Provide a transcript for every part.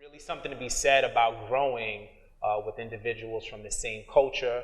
Really something to be said about growing with individuals from the same culture,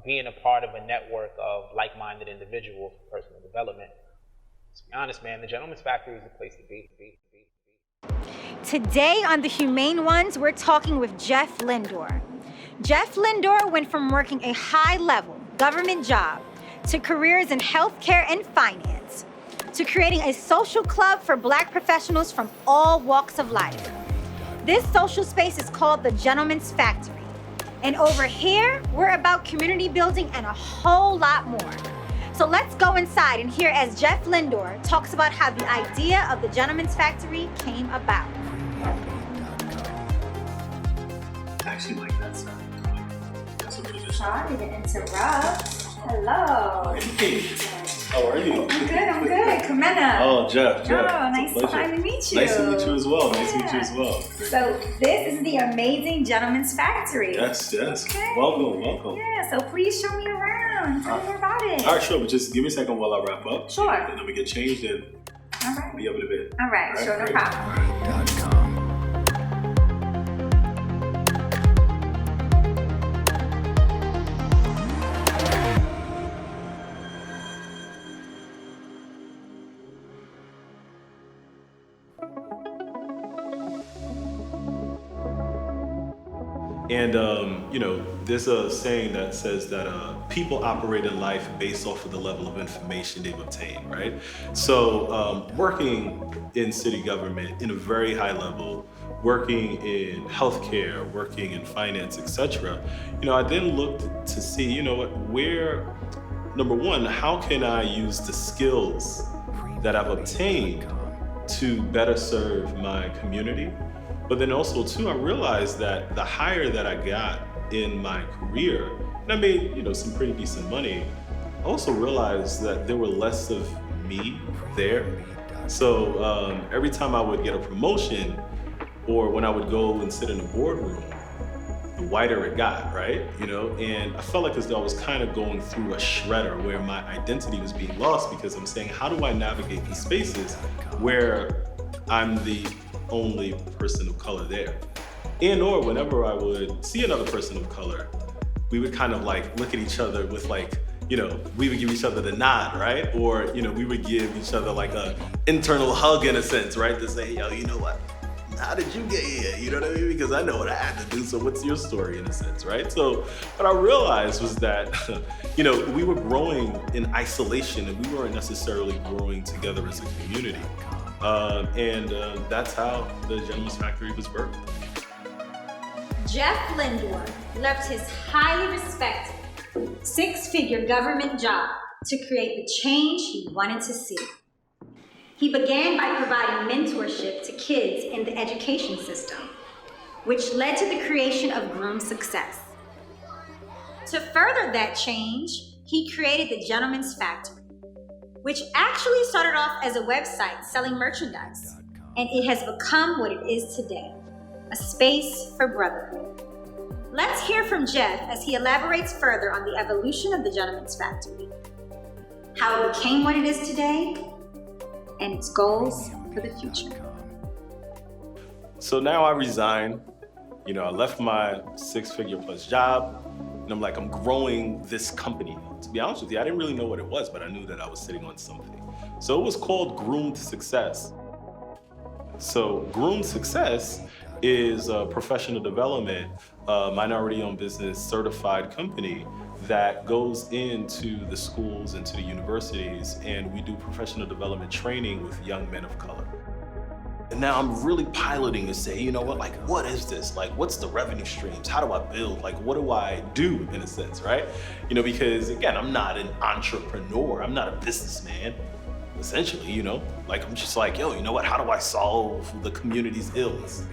being a part of a network of like-minded individuals for personal development. To be honest, man, the Gentleman's Factory is the place to be. Today on The Humane Ones, we're talking with Jeff Lindor. Jeff Lindor went from working a high-level government job to careers in healthcare and finance, to creating a social club for Black professionals from all walks of life. This social space is called the Gentleman's Factory. And over here, we're about community building and a whole lot more. So let's go inside and hear as Jeff Lindor talks about how the idea of the Gentleman's Factory came about. Actually, like that's a really good Sorry to interrupt. Hello. Hey, how are you? I'm good. Comena. Oh, Jeff. Oh, nice to meet you. Nice to meet you as well. Nice to meet you as well. So this is the amazing Gentleman's Factory. Yes. Okay. Welcome. Yeah, so please show me around. Tell me more about it. All right, sure, but just give me a second while I wrap up. Sure. And then we get changed and All right. be able to bid. All right, sure, no great. problem. And, there's a saying that says that people operate in life based off of the level of information they've obtained, right? So working in city government in a very high level, working in healthcare, working in finance, etc., I then looked to see, number one, how can I use the skills that I've obtained to better serve my community? But then also too, I realized that the higher that I got in my career, and I made, some pretty decent money, I also realized that there were less of me there. So every time I would get a promotion or when I would go and sit in a boardroom, the whiter it got, right? And I felt like as though I was kind of going through a shredder where my identity was being lost because I'm saying, how do I navigate these spaces where I'm the only person of color there? And or whenever I would see another person of color, we would kind of like look at each other with like, we would give each other the nod, right? Or, we would give each other like a internal hug in a sense, right? To say, yo, you know what? How did you get here? You know what I mean? Because I know what I had to do, so what's your story in a sense, right? So what I realized was that, we were growing in isolation and we weren't necessarily growing together as a community. That's how the Gentleman's Factory was birthed. Jeff Lindor left his highly respected, six-figure government job to create the change he wanted to see. He began by providing mentorship to kids in the education system, which led to the creation of Groom Success. To further that change, he created the Gentleman's Factory, which actually started off as a website selling merchandise, and it has become what it is today, a space for brotherhood. Let's hear from Jeff as he elaborates further on the evolution of the Gentleman's Factory, how it became what it is today, and its goals for the future. So now I resigned. I left my six-figure plus job, and I'm growing this company. To be honest with you, I didn't really know what it was, but I knew that I was sitting on something. So it was called Groomed Success. So Groomed Success is a professional development, minority-owned business certified company that goes into the schools, into the universities, and we do professional development training with young men of color. And now I'm really piloting to say, what is this? What's the revenue streams? How do I build? What do I do in a sense, right? Because again, I'm not an entrepreneur. I'm not a businessman, essentially, I'm just how do I solve the community's ills?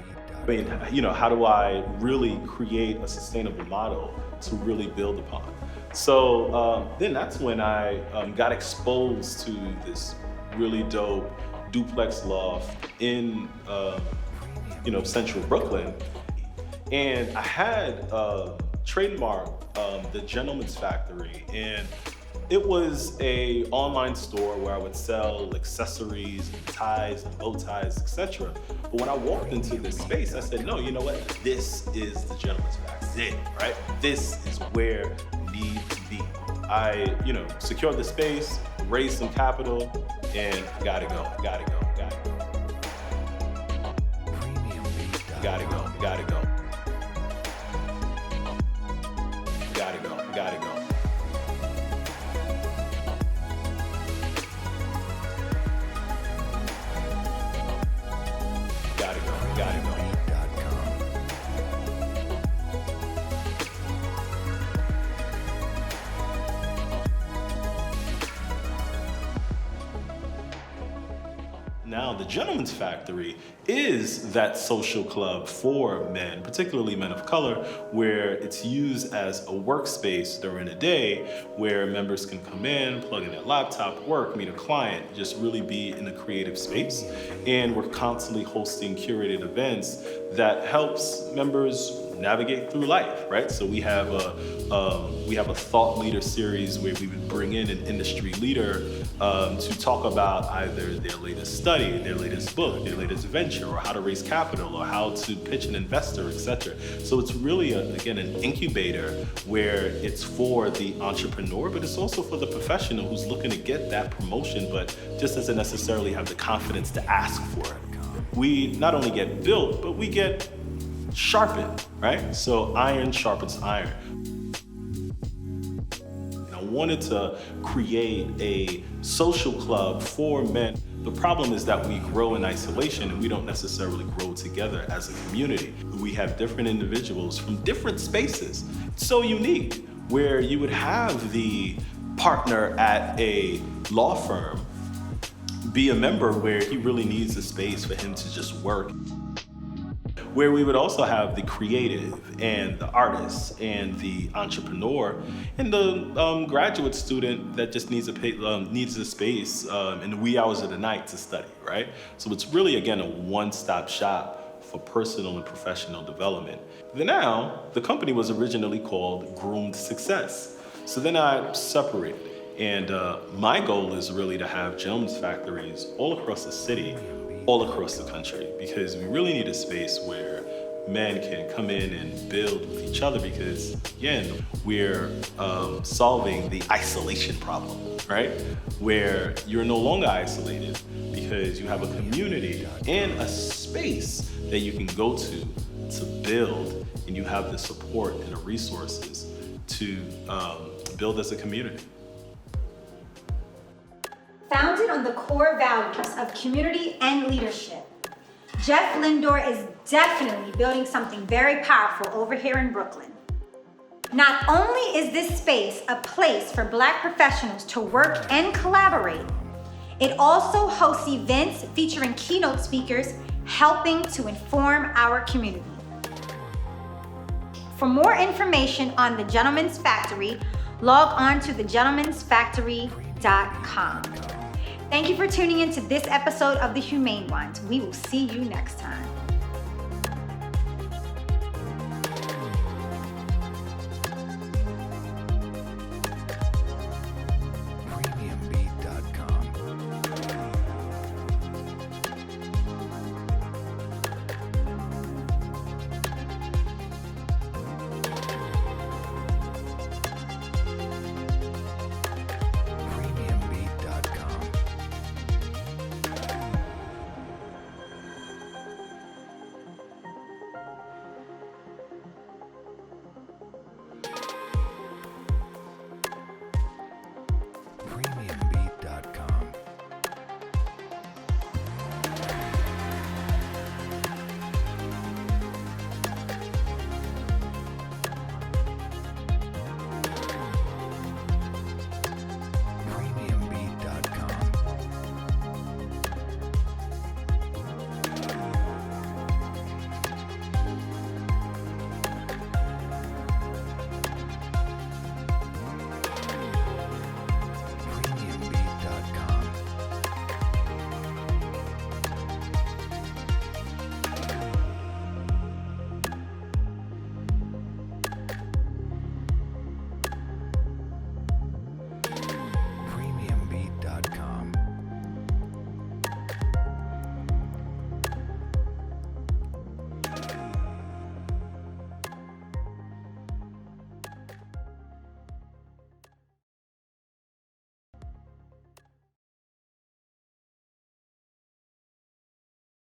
How do I really create a sustainable model to really build upon? So then that's when I got exposed to this really dope duplex loft in central Brooklyn, and I had trademarked the Gentleman's Factory, and It was a online store where I would sell accessories, and ties, and bow ties, etc. But when I walked into this space, I said, no, you know what? This is the Gentleman's Factory. This is it, right? This is where we need to be. I, secured the space, raised some capital, and gotta go. Gotta go. Gotta go. Now, the Gentleman's Factory is that social club for men, particularly men of color, where it's used as a workspace during the day where members can come in, plug in their laptop, work, meet a client, just really be in a creative space. And we're constantly hosting curated events that helps members navigate through life, right? So we have a thought leader series where we would bring in an industry leader to talk about either their latest study, their latest book, their latest venture, or how to raise capital, or how to pitch an investor, etc. So it's really, again, an incubator where it's for the entrepreneur, but it's also for the professional who's looking to get that promotion, but just doesn't necessarily have the confidence to ask for it. We not only get built, but we get sharpened, right? So iron sharpens iron. And I wanted to create a social club for men. The problem is that we grow in isolation and we don't necessarily grow together as a community. We have different individuals from different spaces. It's so unique, where you would have the partner at a law firm be a member where he really needs a space for him to just work. Where we would also have the creative and the artist and the entrepreneur and the graduate student that just needs a space in the wee hours of the night to study, right? So it's really, again, a one-stop shop for personal and professional development. Then now, the company was originally called Groomed Success. So then I separated. And my goal is really to have Gentlemen's Factories all across the city, all across the country, because we really need a space where men can come in and build with each other, because again, we're solving the isolation problem, right? Where you're no longer isolated because you have a community and a space that you can go to build, and you have the support and the resources to build as a community. Founded on the core values of community and leadership, Jeff Lindor is definitely building something very powerful over here in Brooklyn. Not only is this space a place for Black professionals to work and collaborate, it also hosts events featuring keynote speakers helping to inform our community. For more information on the Gentlemen's Factory, log on to thegentlemensfactory.com. Thank you for tuning in to this episode of The Humane Ones. We will see you next time.